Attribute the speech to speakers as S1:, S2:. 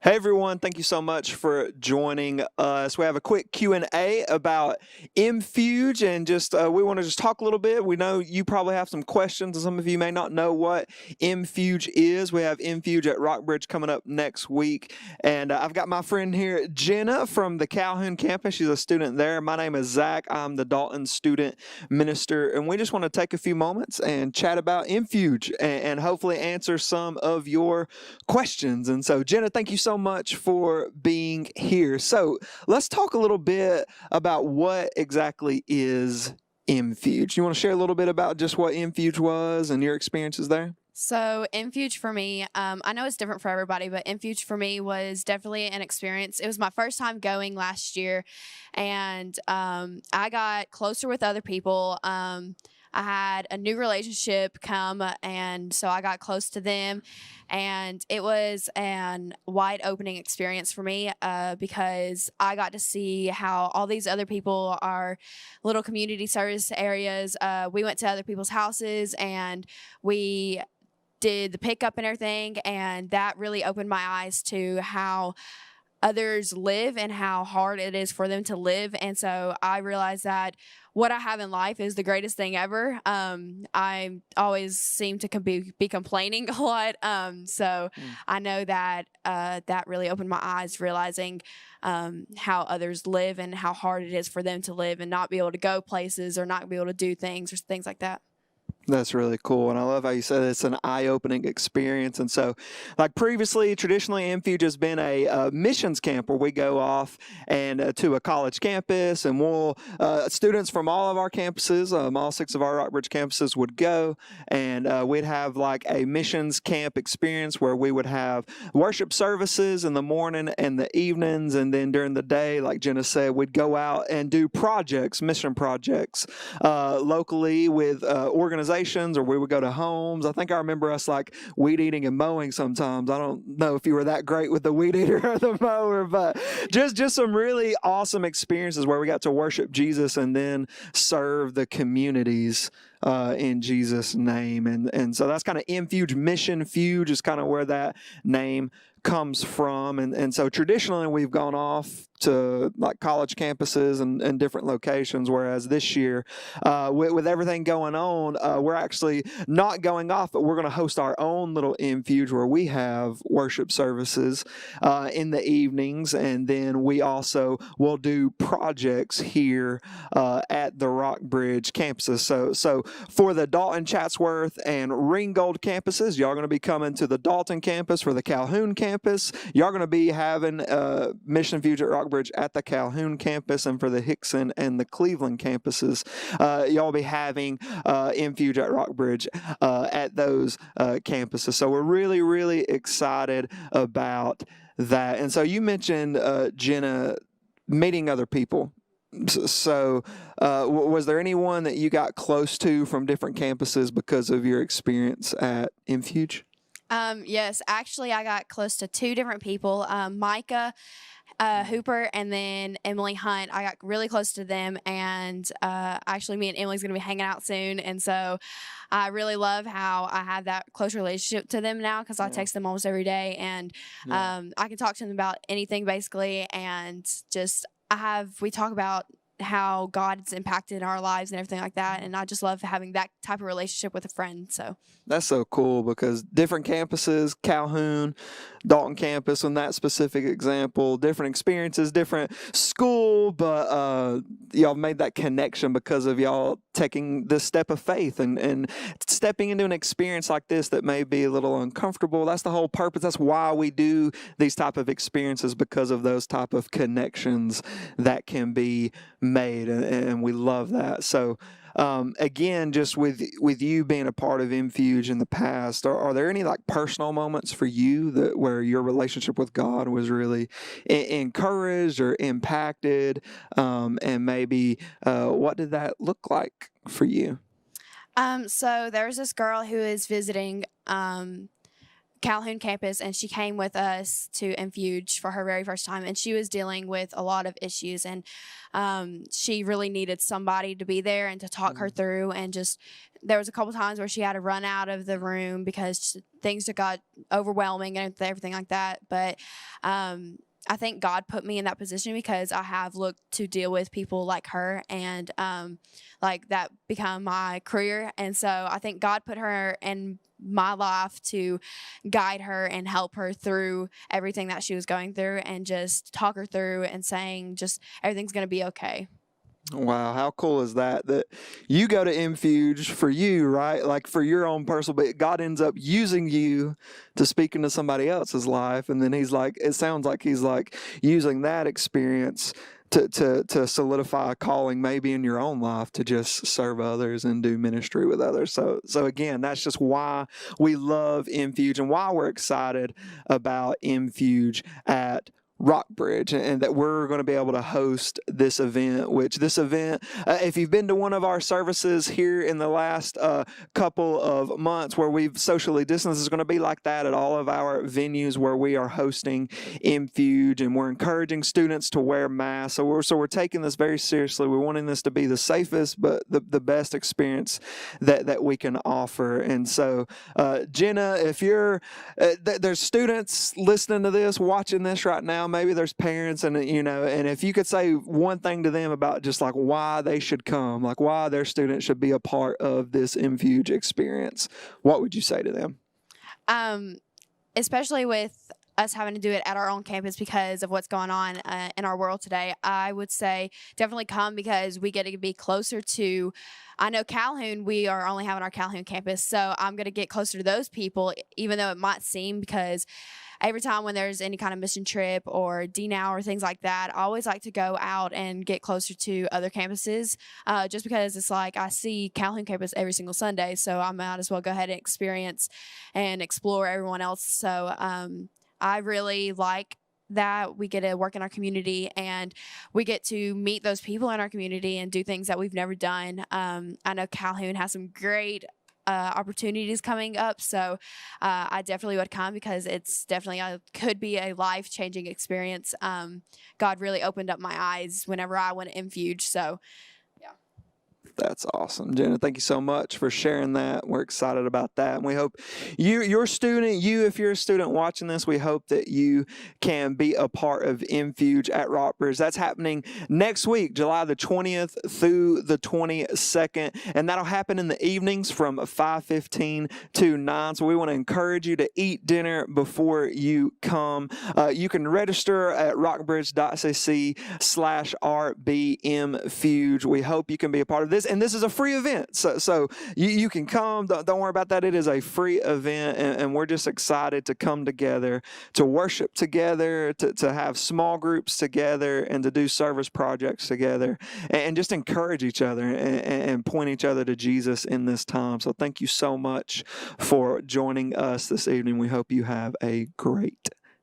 S1: Hey everyone, thank you so much for joining us. We have a quick Q&A about MFuge and we want to just talk a little bit. We know you probably have some questions and some of you may not know what MFuge is. We have MFuge at Rockbridge coming up next week. And I've got my friend here, Jenna from the Calhoun campus. She's a student there. My name is Zach. I'm the Dalton student minister. And we just want to take a few moments and chat about MFuge and hopefully answer some of your questions. And so, Jenna, thank you so much for being here. So, let's talk a little bit about what exactly is MFuge. You want to share a little bit about just what MFuge was and your experiences there?
S2: So MFuge for me, I know it's different for everybody, but MFuge for me was definitely an experience. It was my first time going last year, and I got closer with other people. I had a new relationship come, and so I got close to them, and it was an wide opening experience for me because I got to see how all these other people are little community service areas. We went to other people's houses, and we did the pickup and everything, and that really opened my eyes to how others live and how hard it is for them to live. And so I realized that what I have in life is the greatest thing ever. I always seem to be complaining a lot. So I know that that really opened my eyes, realizing how others live and how hard it is for them to live and not be able to go places or not be able to do things or things like that.
S1: That's really cool. And I love how you said it's an eye-opening experience. And so, like previously, traditionally, MFuge has been a missions camp where we go off and to a college campus, and students from all of our campuses, all six of our Rockbridge campuses would go, and we'd have like a missions camp experience where we would have worship services in the morning and the evenings, and then during the day, like Jenna said, we'd go out and do projects, mission projects, locally with organizations, or we would go to homes. I think I remember us like weed eating and mowing sometimes. I don't know if you were that great with the weed eater or the mower, but just some really awesome experiences where we got to worship Jesus and then serve the communities in Jesus' name. And so that's kind of MFuge. Mission Fuge is kind of where that name comes from. And so traditionally we've gone off to like college campuses and different locations, whereas this year with everything going on, we're actually not going off, but we're going to host our own little MFuge where we have worship services in the evenings, and then we also will do projects here at the Rockbridge campuses. So for the Dalton, Chatsworth, and Ringgold campuses, y'all going to be coming to the Dalton campus. For the Calhoun campus, y'all going to be having Mission Fuge at Rockbridge at the Calhoun campus, and for the Hickson and the Cleveland campuses, y'all be having MFuge at Rockbridge at those campuses. So we're really, really excited about that. And so you mentioned, Jenna, meeting other people. So, was there anyone that you got close to from different campuses because of your experience at MFuge?
S2: Yes, actually, I got close to two different people, Micah Hooper and then Emily Hunt. I got really close to them, and actually, me and Emily's going to be hanging out soon. And so I really love how I have that close relationship to them now because I text them almost every day, and I can talk to them about anything basically. And we talk about how God's impacted our lives and everything like that. And I just love having that type of relationship with a friend. So
S1: that's so cool because different campuses, Calhoun, Dalton campus, in that specific example, different experiences, different school, but y'all made that connection because of y'all taking this step of faith and stepping into an experience like this that may be a little uncomfortable. That's the whole purpose. That's why we do these type of experiences, because of those type of connections that can be made, and we love that. So again, just with you being a part of MFuge in the past, are there any like personal moments for you where your relationship with God was really encouraged or impacted, and maybe what did that look like for you?
S2: so there's this girl who is visiting Calhoun campus, and she came with us to Infuge for her very first time, and she was dealing with a lot of issues, and she really needed somebody to be there and to talk her through. And just there was a couple times where she had to run out of the room because things just got overwhelming and everything like that. But I think God put me in that position because I have looked to deal with people like her, and like that become my career. And so I think God put her in my life to guide her and help her through everything that she was going through, and just talk her through and saying just everything's going to be okay.
S1: Wow, how cool is that? That you go to Infuge for you, right? Like for your own personal, but God ends up using you to speak into somebody else's life. And then he's like, it sounds like he's like using that experience to solidify a calling maybe in your own life to just serve others and do ministry with others. So again, that's just why we love Infuge and why we're excited about Infuge at Rockbridge, and that we're going to be able to host this event, if you've been to one of our services here in the last couple of months where we've socially distanced, is going to be like that at all of our venues where we are hosting Infuge, and we're encouraging students to wear masks. So we're taking this very seriously. We're wanting this to be the safest but the best experience that we can offer. And so Jenna, if you're there's students listening to this, watching this right now, maybe there's parents, and and if you could say one thing to them about just like why they should come, like why their students should be a part of this Infuge experience, what would you say to them?
S2: Especially with us having to do it at our own campus because of what's going on in our world today, I would say definitely come, because we get to be closer to, I know Calhoun, we are only having our Calhoun campus, so I'm going to get closer to those people, even though it might seem, because every time when there's any kind of mission trip or DNOW or things like that, I always like to go out and get closer to other campuses, just because it's like I see Calhoun campus every single Sunday, so I might as well go ahead and experience and explore everyone else. So I really like that we get to work in our community, and we get to meet those people in our community and do things that we've never done. I know Calhoun has some great opportunities coming up, so I definitely would come, because it's definitely could be a life-changing experience. God really opened up my eyes whenever I went to Infuge, so yeah.
S1: That's awesome. Jenna, thank you so much for sharing that. We're excited about that. And we hope if you're a student watching this, we hope that you can be a part of Infuge at Rockbridge. That's happening next week, July the 20th through the 22nd. And that'll happen in the evenings from 5:15 to 9. So we want to encourage you to eat dinner before you come. You can register at rockbridge.cc/rbmfuge. We hope you can be a part of this. And this is a free event, so you can come. Don't worry about that. It is a free event, and we're just excited to come together, to worship together, to have small groups together, and to do service projects together, and just encourage each other and point each other to Jesus in this time. So thank you so much for joining us this evening. We hope you have a great